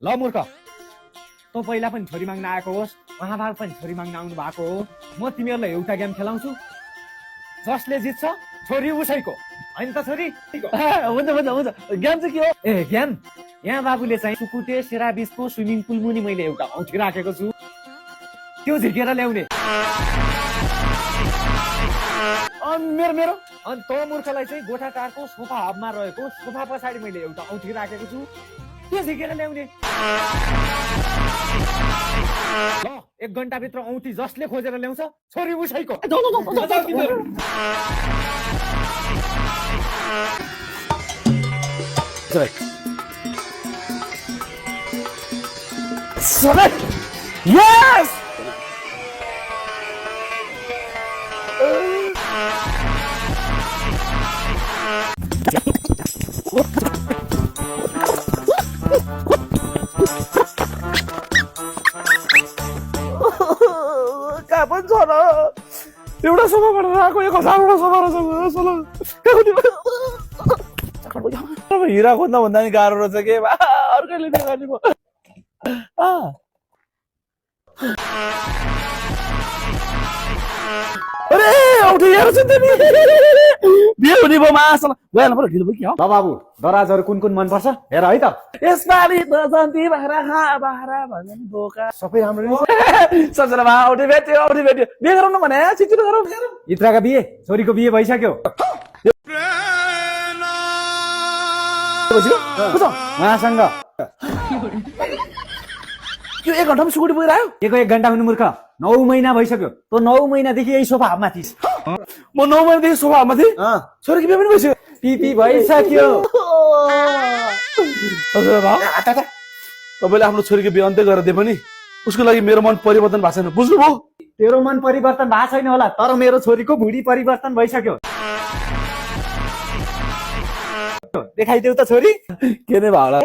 ल मूर्ख तँ पहिला पनि छोरी माग्न आएको होस् उहाँबाट पनि छोरी माग्न आउनु भएको हो म तिमीहरूलाई एउटा गेम खेलाउँछु जसले जित्छ छोरी उसैको होइन त छोरी हुन्छ हुन्छ हुन्छ गेम चाहिँ के हो ए गेम यहाँ बाबुले चाहिँ सुकुटे सेरा बिचको स्विमिङ पुल मुनि मैले एउटा औँठी राखेको छु त्यो झिकेर ल्याउने मेरो मेरो अनि तँ मूर्खलाई चाहिँ गोठाटारको सोफा हबमा रहेको सोफा पछाडि मैले एउटा औँठी राखेको छु त्यो झिकेर ल्याउने ल 1 घण्टाभित्र औँठी जसले खोजेर ल्याउँछ छोरी उसैको यस कहाँ पनि छ र एउटा सोफाबाट आएको 1000वटा सोफा रहेछ अब हिरा खोज्न भन्दा नि गाह्रो रहेछ के अर्कैले देखाउने भयो अरे औठी हेर छ तिमी बिहे हुने भयो मासल गएन पर्यो ढिलो भयो कि ल बाबु दराजहरू कुन कुन मनपर्छ हेर है त यसपालि त जन्ती भारा खा भारा भजन बोका सबै राम्रो नि सम्झना भा औठी भेट्यो बिहे गरौँ न भने छिटो गरौँ इत्राका बिहे छोरीको बिहे भइसक्यो उहाँसँग यो 1 घण्टामा सुकुटी पुगेर आयो के को 1 घण्टा हुनु मूर्ख 9 महिना भइसक्यो त 9 महिनादेखि यही सोफा हातमा थिइस् म 9 महिनादेखि सोफामा थिएँ छोरीको बिहे पनि भइसक्यो पिपी भइसक्यो तपाईँले आफ्नो छोरीको बिहे अन्त्य गरेर दिए पनि उसको लागि मेरो मन परिवर्तन भएको छैन बुझ्नुभयो तेरो मन परिवर्तन भएको छैन होला तर मेरो छोरीको भुडी परिवर्तन भइसक्यो देखाइदेऊ त छोरी के नै भयो होला